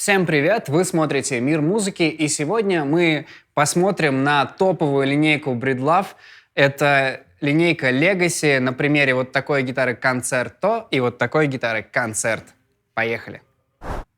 Всем привет! Вы смотрите «Мир музыки», и сегодня мы посмотрим на топовую линейку Breedlove. Это линейка Legacy на примере вот такой гитары Concerto и вот такой гитары Concert. Поехали!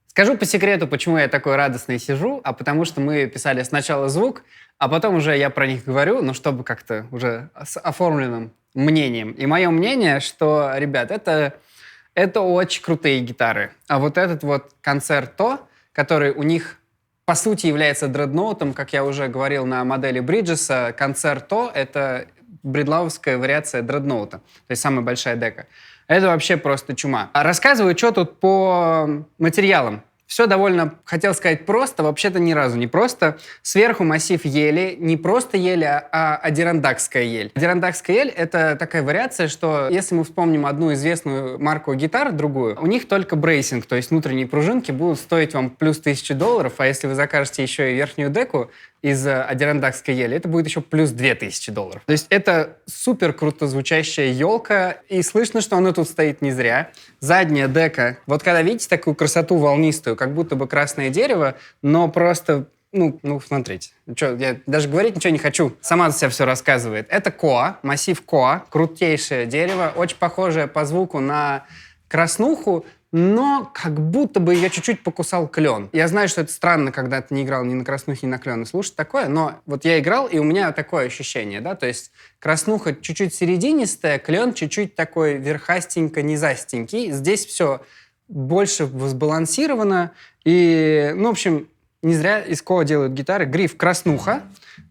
Скажу по секрету, почему я такой радостный сижу, а потому что мы писали сначала звук, а потом уже я про них говорю, но чтобы как-то уже с оформленным мнением. И мое мнение, что, ребят, это очень крутые гитары. А вот этот вот Concerto, который у них, по сути, является дредноутом, как я уже говорил на модели Bridges, Concerto — это бридлавовская вариация дредноута, то есть самая большая дека. Это вообще просто чума. Рассказываю, что тут по материалам. Все довольно, хотел сказать, просто, вообще-то ни разу не просто. Сверху массив ели, не просто ели, а адирандакская ель. Адирандакская ель — это такая вариация, что если мы вспомним одну известную марку гитар, другую, у них только брейсинг, то есть внутренние пружинки будут стоить вам плюс $1000, а если вы закажете еще и верхнюю деку из адирандакской ели, это будет еще плюс $2000. То есть это супер круто звучащая елка, и слышно, что она тут стоит не зря. Задняя дека, вот когда видите такую красоту волнистую, как будто бы красное дерево, но просто, смотрите. Я даже говорить ничего не хочу. Сама за себя все рассказывает. Это коа, массив коа, крутейшее дерево, очень похожее по звуку на краснуху, но как будто бы ее чуть-чуть покусал клен. Я знаю, что это странно, когда ты не играл ни на краснухе, ни на клен, и слушать такое, но вот я играл, и у меня такое ощущение, да, то есть краснуха чуть-чуть серединистая, клен чуть-чуть такой верхастенько-низастенький. Здесь все больше сбалансировано, и, в общем, не зря из коа делают гитары. Гриф краснуха.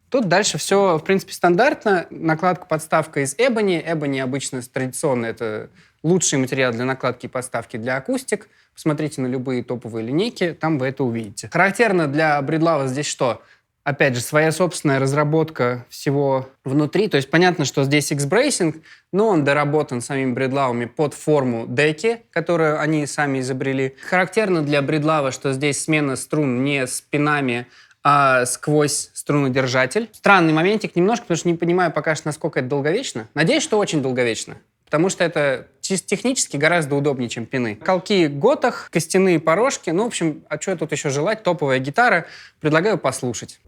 Тут дальше все, в принципе, стандартно. Накладка-подставка из эбони. Эбони обычно традиционно это лучший материал для накладки и подставки для акустик. Посмотрите на любые топовые линейки, там вы это увидите. Характерно для Breedlove здесь что? Опять же, своя собственная разработка всего внутри. То есть понятно, что здесь X-брейсинг, но он доработан самими Breedlove под форму деки, которую они сами изобрели. Характерно для Breedlove, что здесь смена струн не с пинами, а сквозь струнодержатель. Странный моментик немножко, потому что не понимаю пока что, насколько это долговечно. Надеюсь, что очень долговечно. Потому что это чисто технически гораздо удобнее, чем пины. Колки Готах, костяные порожки. В общем, а что тут еще желать? Топовая гитара. Предлагаю послушать.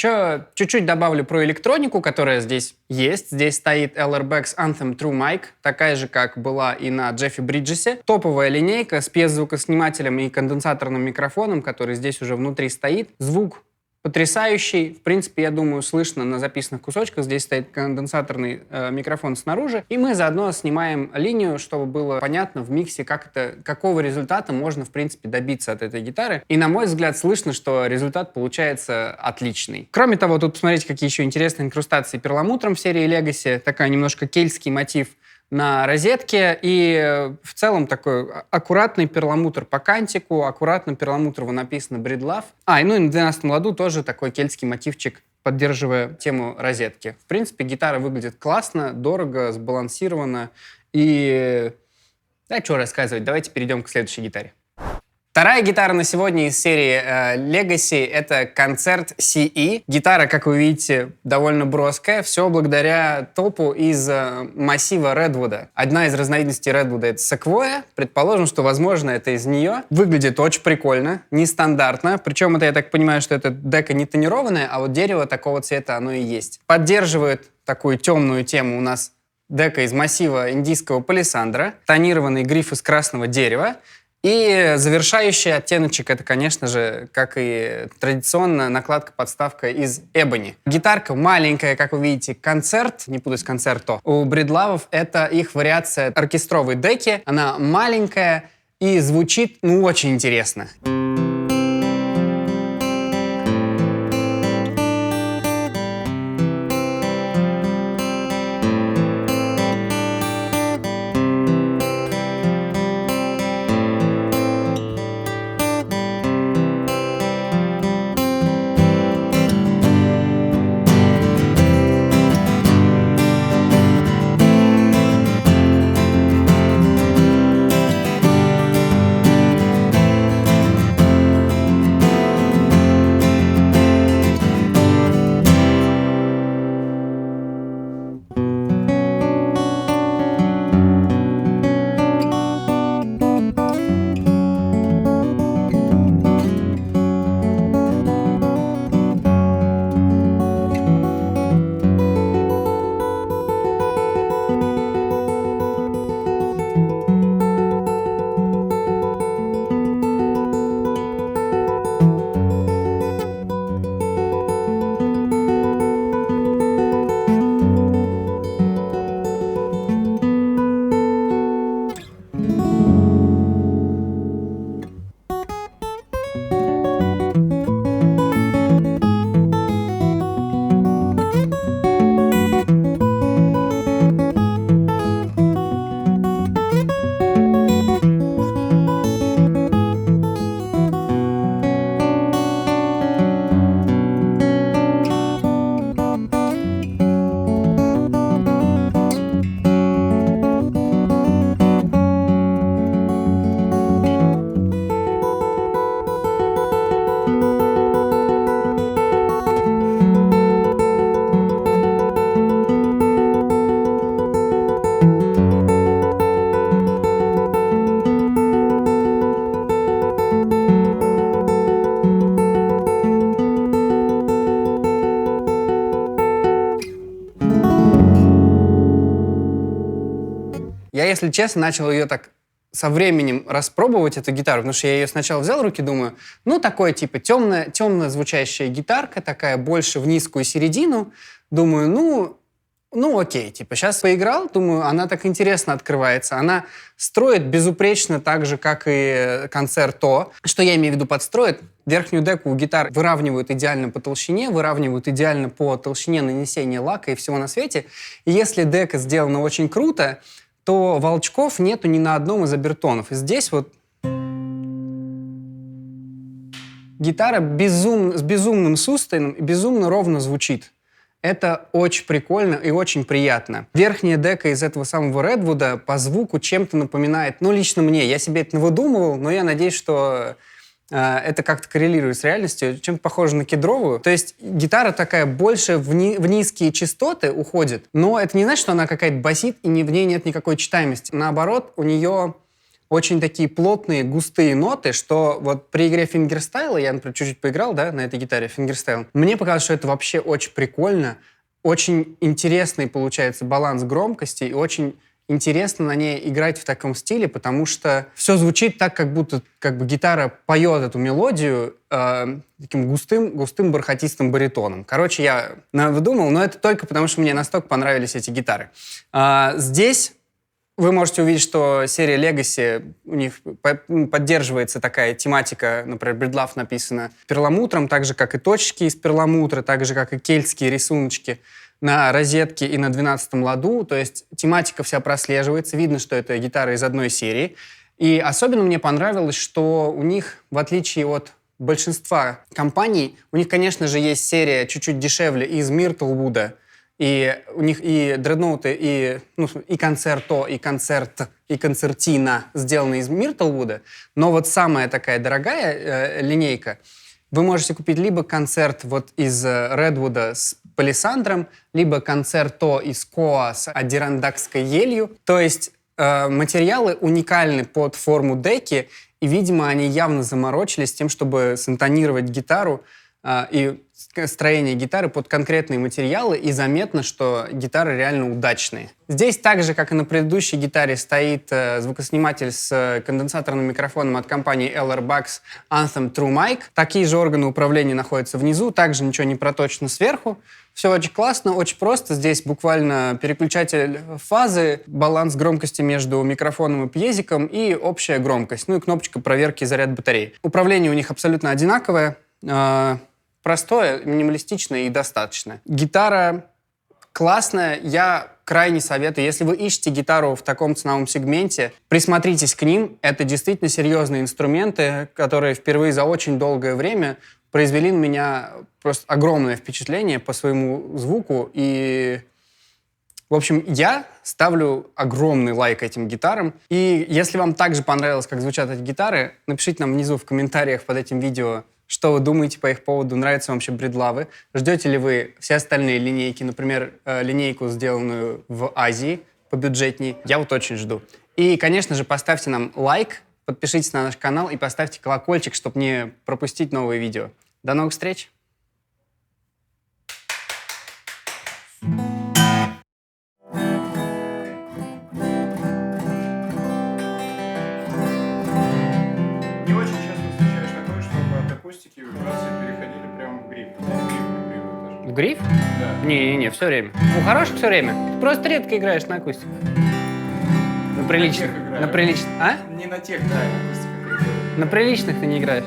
Еще чуть-чуть добавлю про электронику, которая здесь есть. Здесь стоит LR Baggs Anthem True Mic, такая же, как была и на Джеффи Бриджесе. Топовая линейка с пьезозвукоснимателем и конденсаторным микрофоном, который здесь уже внутри стоит. Звук потрясающий. В принципе, я думаю, слышно на записанных кусочках. Здесь стоит конденсаторный микрофон снаружи. И мы заодно снимаем линию, чтобы было понятно в миксе, какого результата можно, в принципе, добиться от этой гитары. И, на мой взгляд, слышно, что результат получается отличный. Кроме того, тут посмотрите, какие еще интересные инкрустации перламутром в серии Legacy. Такая немножко кельтский мотив на розетке, и в целом такой аккуратный перламутр по кантику, аккуратно перламутрово написано Breedlove. И ну и на 12-м ладу тоже такой кельтский мотивчик, поддерживая тему розетки. В принципе, гитара выглядит классно, дорого, сбалансированно, и что рассказывать, давайте перейдем к следующей гитаре. Вторая гитара на сегодня из серии Legacy — это Concert CE. Гитара, как вы видите, довольно броская. Все благодаря топу из массива Redwood. Одна из разновидностей Redwood — это Sequoia. Предположим, что, возможно, это из нее. Выглядит очень прикольно, нестандартно. Причем это, я так понимаю, что это дека не тонированная, а вот дерево такого цвета оно и есть. Поддерживает такую темную тему у нас дека из массива индийского палисандра. Тонированный гриф из красного дерева. И завершающий оттеночек — это, конечно же, как и традиционно, накладка-подставка из эбони. Гитарка маленькая, как вы видите, концерт, не путать с концерто. У Breedlove'ов это их вариация оркестровой деки. Она маленькая и звучит, очень интересно. Я, если честно, начал ее так со временем распробовать, эту гитару, потому что я ее сначала взял в руки, думаю, такое типа темно звучащая гитарка, такая больше в низкую середину. Думаю, окей, типа сейчас поиграл, думаю, она так интересно открывается. Она строит безупречно так же, как и концерто. Что я имею в виду под строит? Верхнюю деку у гитар выравнивают идеально по толщине, выравнивают идеально по толщине нанесения лака и всего на свете. И если дека сделана очень круто, то волчков нету ни на одном из обертонов. И здесь вот гитара с безумным сустейном и безумно ровно звучит. Это очень прикольно и очень приятно. Верхняя дека из этого самого Redwood по звуку чем-то напоминает, лично мне, я себе это навыдумывал, но я надеюсь, что это как-то коррелирует с реальностью, чем-то похоже на кедровую. То есть гитара такая больше в низкие частоты уходит, но это не значит, что она какая-то басит, и в ней нет никакой читаемости. Наоборот, у нее очень такие плотные, густые ноты, что вот при игре фингерстайла, я, например, чуть-чуть поиграл, да, на этой гитаре фингерстайл, мне показалось, что это вообще очень прикольно, очень интересный получается баланс громкости и очень интересно на ней играть в таком стиле, потому что все звучит так, как будто как бы гитара поет эту мелодию таким густым бархатистым баритоном. Короче, я выдумал, но это только потому, что мне настолько понравились эти гитары. Здесь вы можете увидеть, что серия Legacy, у них поддерживается такая тематика, например, Breedlove написана перламутром, так же, как и точки из перламутра, так же, как и кельтские рисуночки на розетке и на 12-м ладу. То есть тематика вся прослеживается, видно, что это гитара из одной серии. И особенно мне понравилось, что у них, в отличие от большинства компаний, у них, конечно же, есть серия чуть-чуть дешевле из Myrtlewood, и у них и дредноуты, и концерто, и концерт, и концертина сделаны из Myrtlewood. Но вот самая такая дорогая линейка, вы можете купить либо концерт вот из Redwood с палисандром, либо концерто из Коа с адирандакской елью. То есть материалы уникальны под форму деки, и, видимо, они явно заморочились тем, чтобы синтонировать гитару и строение гитары под конкретные материалы, и заметно, что гитары реально удачные. Здесь так же, как и на предыдущей гитаре, стоит звукосниматель с конденсаторным микрофоном от компании LR Bucks Anthem True Mic. Такие же органы управления находятся внизу, также ничего не проточно сверху. Все очень классно, очень просто. Здесь буквально переключатель фазы, баланс громкости между микрофоном и пьезиком и общая громкость. Ну и кнопочка проверки заряда батареи. Управление у них абсолютно одинаковое. Простое, минималистичное и достаточно. Гитара классная, я крайне советую. Если вы ищете гитару в таком ценовом сегменте, присмотритесь к ним. Это действительно серьезные инструменты, которые впервые за очень долгое время произвели на меня просто огромное впечатление по своему звуку. И, в общем, я ставлю огромный лайк этим гитарам. И если вам также понравилось, как звучат эти гитары, напишите нам внизу в комментариях под этим видео, что вы думаете по их поводу, нравятся вам вообще Breedlove, ждете ли вы все остальные линейки, например, линейку, сделанную в Азии, побюджетней. Я вот очень жду. И, конечно же, поставьте нам лайк, подпишитесь на наш канал и поставьте колокольчик, чтобы не пропустить новые видео. До новых встреч! Не очень часто встречаешь такое, чтобы от акустики вибрации переходили прямо в гриф. В гриф? Да. Не-не-не, все время. У хороших все время. Ты просто редко играешь на акустике. На приличных. тех играю. На приличных. А? Не на тех, да, акустиках. На приличных ты не играешь.